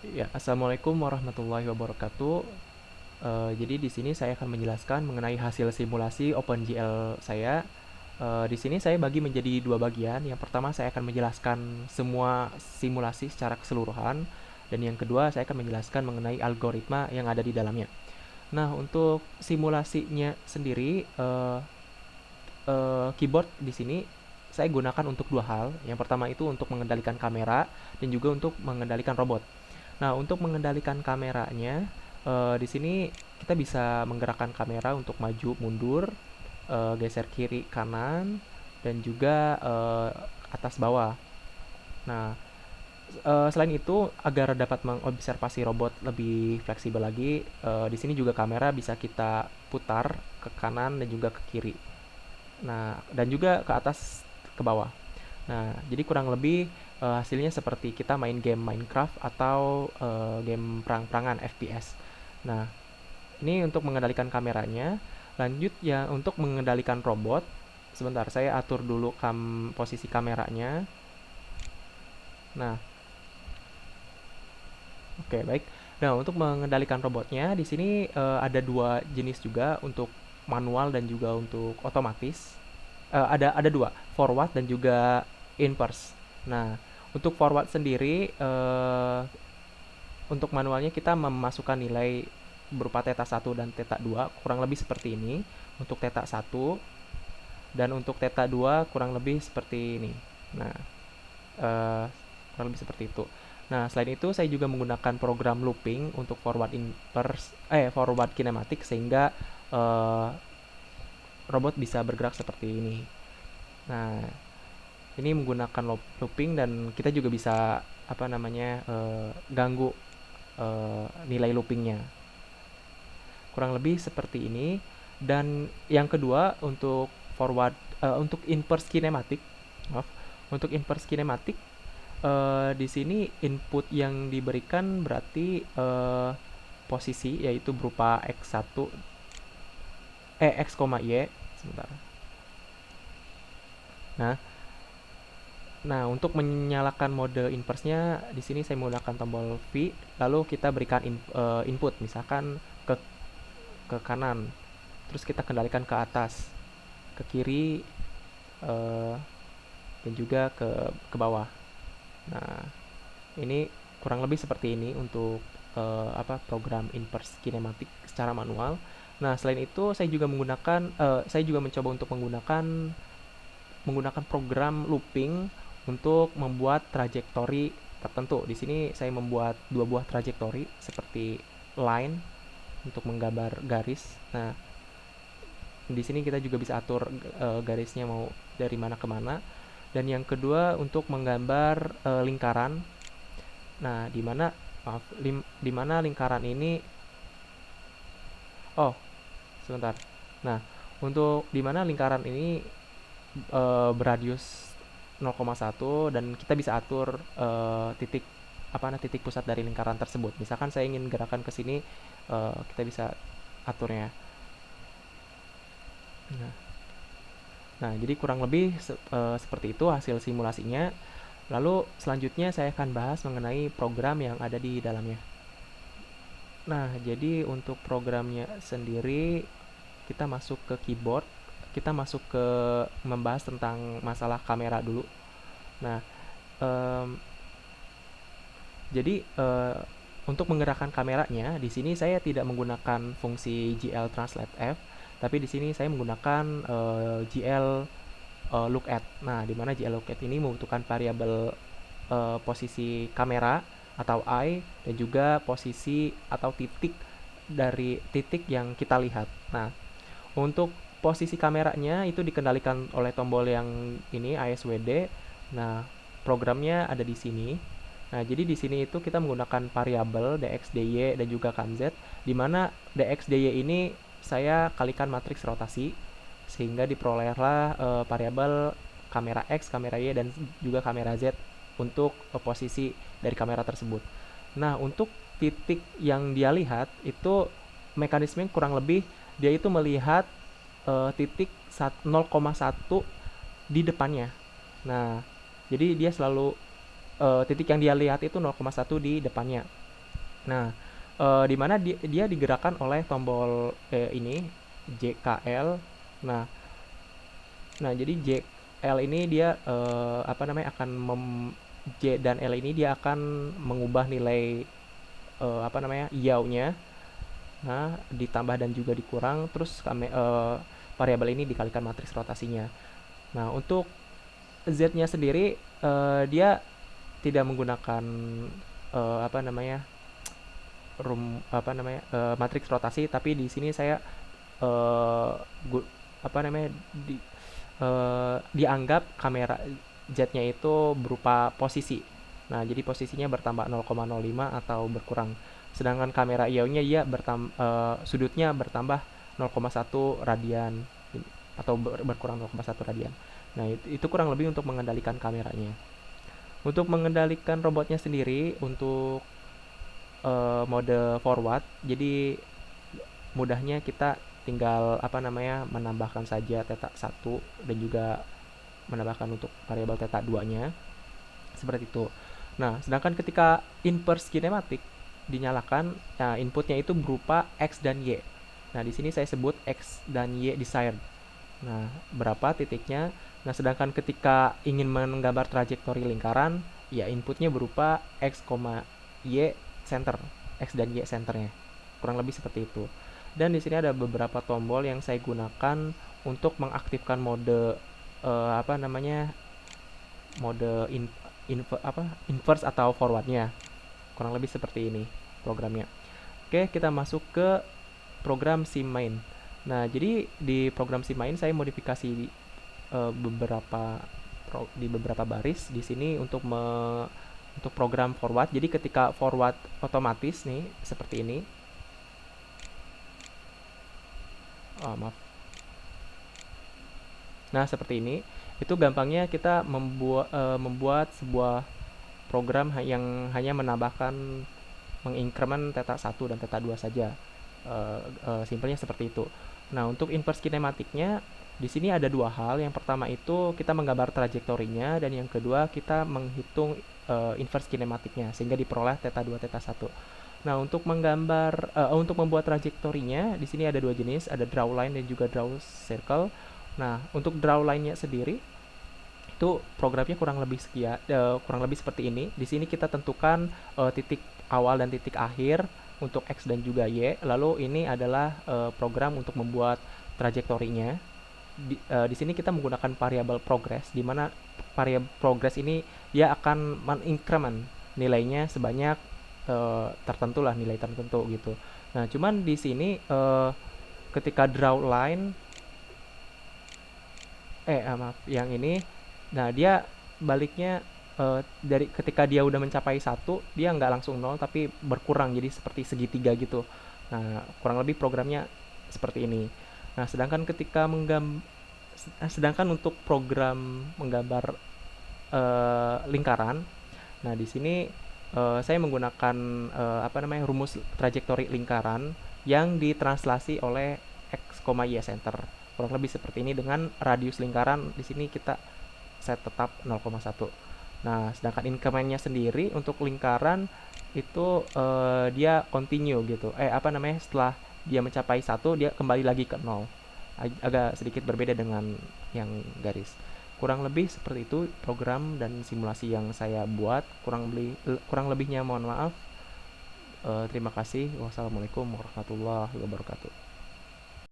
Ya, assalamualaikum warahmatullahi wabarakatuh. Jadi di sini saya akan menjelaskan mengenai hasil simulasi OpenGL saya. Di sini saya bagi menjadi dua bagian. Yang pertama saya akan menjelaskan semua simulasi secara keseluruhan, dan yang kedua saya akan menjelaskan mengenai algoritma yang ada di dalamnya. Nah, untuk simulasinya sendiri, keyboard di sini saya gunakan untuk dua hal. Yang pertama itu untuk mengendalikan kamera dan juga untuk mengendalikan robot. Nah, untuk mengendalikan kameranya, di sini kita bisa menggerakkan kamera untuk maju, mundur, geser kiri, kanan, dan juga atas bawah. Nah, selain itu, agar dapat mengobservasi robot lebih fleksibel lagi, di sini juga kamera bisa kita putar ke kanan dan juga ke kiri. Nah, dan juga ke atas, ke bawah. Nah, jadi kurang lebih hasilnya seperti kita main game Minecraft atau game perang-perangan FPS. Nah, ini untuk mengendalikan kameranya. Lanjut ya untuk mengendalikan robot. Sebentar, saya atur dulu posisi kameranya. Nah, oke, baik. Nah, untuk mengendalikan robotnya di sini ada dua jenis juga, untuk manual dan juga untuk otomatis. Ada dua, forward dan juga inverse. Nah, untuk forward sendiri, untuk manualnya kita memasukkan nilai berupa theta 1 dan theta 2, kurang lebih seperti ini untuk theta 1, dan untuk theta 2 kurang lebih seperti ini. Nah, eh, kurang lebih seperti itu. Nah, selain itu saya juga menggunakan program looping untuk forward kinematik, sehingga eh, robot bisa bergerak seperti ini. Nah, ini menggunakan looping, dan kita juga bisa apa namanya, ganggu nilai loopingnya. Kurang lebih seperti ini. Dan yang kedua, untuk inverse kinematik, maaf, untuk inverse kinematik, di sini input yang diberikan berarti posisi, yaitu berupa x1, x, y, sebentar. Nah, untuk menyalakan mode inverse-nya di sini saya menggunakan tombol V, lalu kita berikan input, misalkan ke kanan, terus kita kendalikan ke atas, ke kiri, eh, dan juga ke bawah. Nah, ini kurang lebih seperti ini untuk program inverse kinematik secara manual. Nah, selain itu saya juga mencoba untuk menggunakan program looping untuk membuat trajektori tertentu. Di sini saya membuat dua buah trajektori seperti line untuk menggambar garis. Nah, di sini kita juga bisa atur garisnya mau dari mana ke mana. Dan yang kedua untuk menggambar lingkaran. Nah, di mana lingkaran ini, oh, sebentar. Nah, untuk di mana lingkaran ini beradius 0,1, dan kita bisa atur titik pusat dari lingkaran tersebut. Misalkan saya ingin gerakan ke sini, kita bisa aturnya. Nah, jadi kurang lebih seperti itu hasil simulasinya. Lalu selanjutnya saya akan bahas mengenai program yang ada di dalamnya. Nah, jadi untuk programnya sendiri, kita masuk ke keyboard, kita masuk ke membahas tentang masalah kamera dulu. Nah, em, jadi untuk menggerakkan kameranya, di sini saya tidak menggunakan fungsi GL Translate F, tapi di sini saya menggunakan GL Look At. Nah, di mana GL Look At ini membutuhkan variabel posisi kamera atau eye, dan juga posisi atau titik dari titik yang kita lihat. Nah, untuk posisi kameranya itu dikendalikan oleh tombol yang ini, ASWD. Nah, programnya ada di sini. Nah, jadi di sini itu kita menggunakan variabel dx, dy, dan juga kz, di mana dx, dy ini saya kalikan matriks rotasi, sehingga diperolehlah variabel kamera x, kamera y, dan juga kamera z untuk posisi dari kamera tersebut. Nah, untuk titik yang dia lihat itu mekanisme kurang lebih, dia itu melihat titik 0,1 di depannya. Nah, jadi dia selalu titik yang dia lihat itu 0,1 di depannya. Nah, di mana dia digerakkan oleh tombol ini JKL. Nah, jadi JL ini dia apa namanya akan J dan L ini dia akan mengubah nilai apa namanya yaw-nya. Nah, ditambah dan juga dikurang, terus variabel ini dikalikan matriks rotasinya. Nah, untuk Z-nya sendiri dia tidak menggunakan apa namanya matriks rotasi, tapi di sini saya eh, apa namanya dianggap kamera Z-nya itu berupa posisi. Nah, jadi posisinya bertambah 0,05 atau berkurang. Sedangkan kamera IO-nya sudutnya bertambah 0,1 radian atau berkurang 0,1 radian. Nah, itu kurang lebih untuk mengendalikan kameranya. Untuk mengendalikan robotnya sendiri untuk mode forward, jadi mudahnya kita tinggal apa namanya menambahkan saja theta 1 dan juga menambahkan untuk variabel theta 2-nya seperti itu. Nah, sedangkan ketika inverse kinematik dinyalakan, nah inputnya itu berupa x dan y. Nah, di sini saya sebut x dan y desired. Nah, berapa titiknya? Nah, sedangkan ketika ingin menggambar trajektori lingkaran, ya inputnya berupa x, y center, x dan y centernya. Kurang lebih seperti itu. Dan di sini ada beberapa tombol yang saya gunakan untuk mengaktifkan mode apa namanya mode inverse atau forwardnya. Kurang lebih seperti ini programnya. Oke, kita masuk ke program SimMain. Nah, jadi di program SimMain saya modifikasi beberapa di beberapa baris di sini untuk program forward. Jadi ketika forward otomatis nih seperti ini. Oh, maaf. Nah, seperti ini. Itu gampangnya kita membuat sebuah program yang hanya menambahkan mengincrement theta 1 dan theta 2 saja. Simpelnya seperti itu. Nah, untuk inverse kinematiknya di sini ada dua hal. Yang pertama itu kita menggambar trajektorinya dan yang kedua kita menghitung inverse kinematiknya sehingga diperoleh theta 2 theta 1. Nah, untuk membuat trajektorinya di sini ada dua jenis, ada draw line dan juga draw circle. Nah, untuk draw line-nya sendiri itu programnya kurang lebih seperti ini. Di sini kita tentukan titik awal dan titik akhir untuk x dan juga y. Lalu ini adalah program untuk membuat trajektorinya. Di sini kita menggunakan variabel progress, di mana variabel progress ini dia akan mengincrement nilainya sebanyak tertentu lah, nilai tertentu gitu. Nah, cuman di sini ketika draw line maaf, yang ini, nah dia baliknya dari ketika dia udah mencapai satu, dia nggak langsung nol tapi berkurang jadi seperti segitiga gitu. Nah, kurang lebih programnya seperti ini. Nah, sedangkan untuk program menggambar lingkaran, nah di sini saya menggunakan apa namanya rumus trajektori lingkaran yang ditranslasi oleh x, y center. Kurang lebih seperti ini dengan radius lingkaran di sini kita set tetap 0,1. Nah, sedangkan increment-nya sendiri untuk lingkaran itu dia continue gitu. Apa namanya? Setelah dia mencapai satu dia kembali lagi ke 0. Agak sedikit berbeda dengan yang garis. Kurang lebih seperti itu program dan simulasi yang saya buat. Kurang lebihnya mohon maaf. Terima kasih. Wassalamualaikum warahmatullahi wabarakatuh.